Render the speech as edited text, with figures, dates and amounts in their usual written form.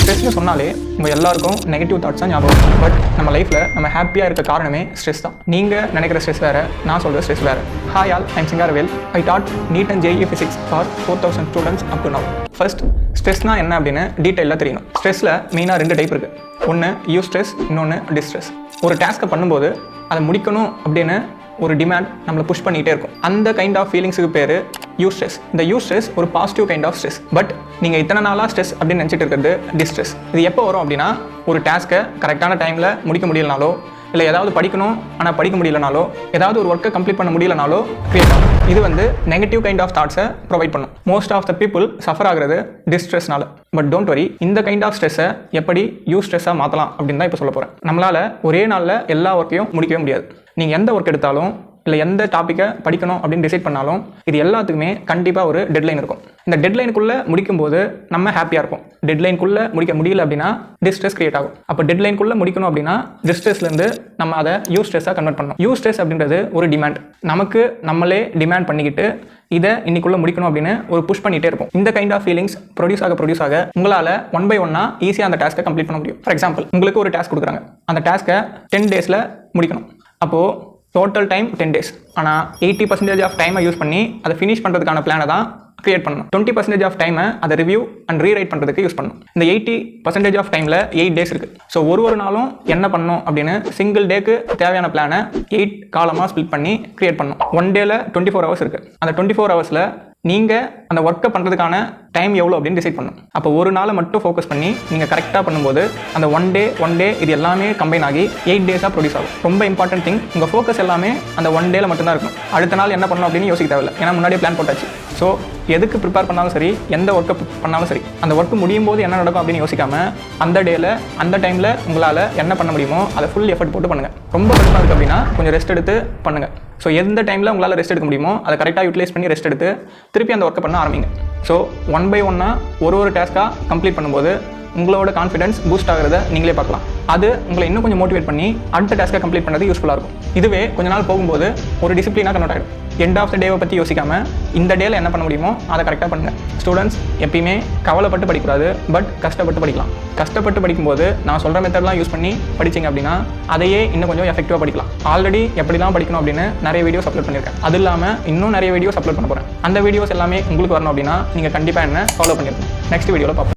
ஸ்ட்ரெஸ்னு சொன்னாலே நம்ம எல்லாருக்கும் நெகட்டிவ் தாட்ஸ் தான் ஞாபகம் வரும். பட் நம்ம லைஃப்பில் நம்ம ஹாப்பியாக இருக்க காரணமே ஸ்ட்ரெஸ் தான். நீங்கள் நினைக்கிற ஸ்ட்ரெஸ் வேறு, நான் சொல்கிற ஸ்ட்ரெஸ் வேறு. Hi all, I'm Singaravel. I taught NEET and JEE Physics for 4000 students up to now. First, ஸ்ட்ரெஸ்னால் என்ன அப்படின்னு டீட்டெயிலாக தெரியணும். ஸ்ட்ரெஸ்ஸில் மெயினாக 2 டைப் இருக்குது. ஒன்று யூ ஸ்ட்ரெஸ், இன்னொன்று டிஸ்ட்ரெஸ். ஒரு டாஸ்க்கை பண்ணும்போது அதை முடிக்கணும் அப்படின்னு ஒரு டிமாண்ட் நம்மளை புஷ் பண்ணிகிட்டே இருக்கும். அந்த கைண்ட் ஆஃப் ஃபீலிங்ஸுக்கு பேர் யூ ஸ்ட்ரெஸ். இந்த யூ ஸ்ட்ரெஸ் ஒரு positive kind of stress. But நீங்கள் இத்தனை நாளாக ஸ்ட்ரெஸ் அப்படின்னு நினச்சிட்டு இருக்கிறது டிஸ்ட்ரெஸ். இது எப்போ வரும் அப்படின்னா, ஒரு டாஸ்க்கை கரெக்டான டைமில் முடிக்க முடியலனாலோ, இல்லை ஏதாவது படிக்கணும் ஆனால் படிக்க முடியலனாலோ, ஏதாவது ஒரு ஒர்க்கை கம்ப்ளீட் பண்ண முடியலனாலோ கிரியேட் ஆகும். இது நெகட்டிவ் கைண்ட் ஆஃப் தாட்ஸை ப்ரொவைட் பண்ணும். Most of the people suffer ஆகிறது டிஸ்ட்ரெஸ்னால. பட் டோன்ட் வரி, இந்த கைண்ட் ஆஃப் ஸ்ட்ரெஸ்ஸை எப்படி யூ ஸ்ட்ரெஸ்ஸாக மாற்றலாம் அப்படின்னு தான் இப்போ சொல்ல போகிறேன். நம்மளால் ஒரே நாளில் எல்லா ஒர்க்கையும் முடிக்கவே முடியாது. நீங்கள் எந்த ஒர்க் எடுத்தாலும், இல்லை எந்த டாப்பிக்கை படிக்கணும் அப்படின்னு டிசைட் பண்ணாலும், இது எல்லாத்துக்குமே கண்டிப்பாக ஒரு டெட்லைன் இருக்கும். இந்த டெட்லைனுக்குள்ளே முடிக்கும்போது நம்ம ஹாப்பியாக இருப்போம். டெட்லைனுக்குள்ளே முடிக்க முடியல அப்படின்னா டிஸ்ட்ரெஸ் கிரியேட் ஆகும். அப்போ டெட்லைனுக்குள்ளே முடிக்கணும் அப்படின்னா டிஸ்ட்ரெஸ்லேருந்து நம்ம அதை யூ ஸ்ட்ரெஸ்ஸாக கன்வெர்ட் பண்ணணும். யூ ஸ்ட்ரெஸ் அப்படின்றது ஒரு டிமாண்ட். நமக்கு நம்மளே டிமாண்ட் பண்ணிக்கிட்டு இதை இன்னைக்குள்ளே முடிக்கணும் அப்படின்னு ஒரு புஷ் பண்ணிகிட்டே இருக்கும். இந்த கைண்ட் ஆஃப் ஃபீலிங்ஸ் ப்ரொடியூஸ் ஆக உங்களால் 1 by 1 ஈஸியாக அந்த டாஸ்க்கை கம்ப்ளீட் பண்ண முடியும். ஃபார் எக்ஸாம்பிள், உங்களுக்கு ஒரு டாஸ்க் கொடுக்குறாங்க. அந்த டாஸ்க்கை 10 days முடிக்கணும். அப்போது டோட்டல் டைம் 10 days. ஆனால் 80% ஆஃப் டைமை யூஸ் பண்ணி அதை ஃபினிஷ் பண்ணுறதுக்கான பிளானை தான் கிரியேட் பண்ணணும். 20% ஆஃப் டைமை அதை ரிவ்யூ அண்ட் ரீரைட் பண்ணுறதுக்கு யூஸ் பண்ணணும். இந்த 80% ஆஃப் டைமில் 8 days இருக்குது. ஸோ ஒரு நாளும் என்ன பண்ணணும் அப்படின்னு சிங்கிள் டேக்கு தேவையான பிளானை 8 காலமாக ஸ்பிளிட் பண்ணி கிரியேட் பண்ணணும். 1 dayல 24 hours இருக்குது. அந்த 24 hoursல நீங்கள் அந்த ஒர்க்கை பண்ணுறதுக்கான டைம் எவ்வளோ அப்படின்னு டிசைட் பண்ணணும். அப்போ ஒரு நாளை மட்டும் ஃபோக்கஸ் பண்ணி நீங்கள் கரெக்டாக பண்ணும்போது அந்த ஒன் டே இது எல்லாமே கம்பைன் ஆகி 8 days ப்ரொடியூஸ் ஆகும். ரொம்ப இம்பார்ட்டன்ட் திங், உங்கள் ஃபோக்கஸ் எல்லாமே அந்த 1 dayல மட்டும்தான் இருக்கும். அடுத்த நாள் என்ன பண்ணணும் அப்படின்னு யோசிக்க தேவையில்லை. ஏன்னா முன்னாடியே பிளான் போட்டாச்சு. ஸோ எதுக்கு ப்ரிப்பேர் பண்ணாலும் சரி, எந்த ஒர்க்கை பண்ணாலும் சரி, அந்த ஒர்க்கு முடியும் போது என்ன நடக்கும் அப்படின்னு யோசிக்காமல் அந்த டேல அந்த டைமில் உங்களால் என்ன பண்ண முடியுமோ அதை ஃபுல் எஃபர்ட் போட்டு பண்ணுங்கள். ரொம்ப கஷ்டமாக இருக்குது அப்படின்னா கொஞ்சம் ரெஸ்ட் எடுத்து பண்ணுங்கள். ஸோ எந்த டைமில் உங்களால் ரெஸ்ட் எடுக்க முடியுமோ அதை கரெக்டாக யூட்டிலைஸ் பண்ணி ரெஸ்ட் எடுத்து திருப்பி அந்த ஒர்க்கை பண்ண ஆரம்பிங்க. ஸோ 1 by 1 ஒரு டாஸ்க்காக கம்ப்ளீட் பண்ணும்போது உங்களோட கான்ஃபிடன்ஸ் பூஸ்ட் ஆகிறத நீங்களே பார்க்கலாம். அது உங்களை இன்னும் கொஞ்சம் மோட்டிவேட் பண்ணி அடுத்த டாஸ்க்கை கம்ப்ளீட் பண்ணுறது யூஸ்ஃபுல்லாக இருக்கும். இதுவே கொஞ்ச நாள் போகும்போது ஒரு டிசிப்ளினாக கன்வெர்ட் ஆகிடும். எண்ட் ஆஃப் த டேவை பற்றி யோசிக்காமல் இந்த டேல என்ன பண்ண முடியுமோ அதை கரெக்டாக பண்ணுங்கள். ஸ்டூடெண்ட்ஸ் எப்பயுமே கவலைப்பட்டு படிக்கக்கூடாது, பட் கஷ்டப்பட்டு படிக்கலாம். கஷ்டப்பட்டு படிக்கும்போது நான் சொல்கிற மெத்தட்லாம் யூஸ் பண்ணி படிச்சிங்க அப்படின்னா அதையே இன்னும் கொஞ்சம் எஃபெக்டிவாக படிக்கலாம். ஆல்ரெடி எப்படிலாம் படிக்கணும் அப்படின்னு நிறைய வீடியோஸ் அப்லோட் பண்ணியிருக்கேன். அது இல்லாமல் இன்னும் நிறைய வீடியோஸ் அப்லோட் பண்ண போகிறேன். அந்த வீடியோஸ் எல்லாமே உங்களுக்கு வரணும் அப்படின்னா நீங்கள் கண்டிப்பாக என்ன ஃபாலோ பண்ணியிருக்கணும். நெக்ஸ்ட் வீடியோவில் பார்ப்போம்.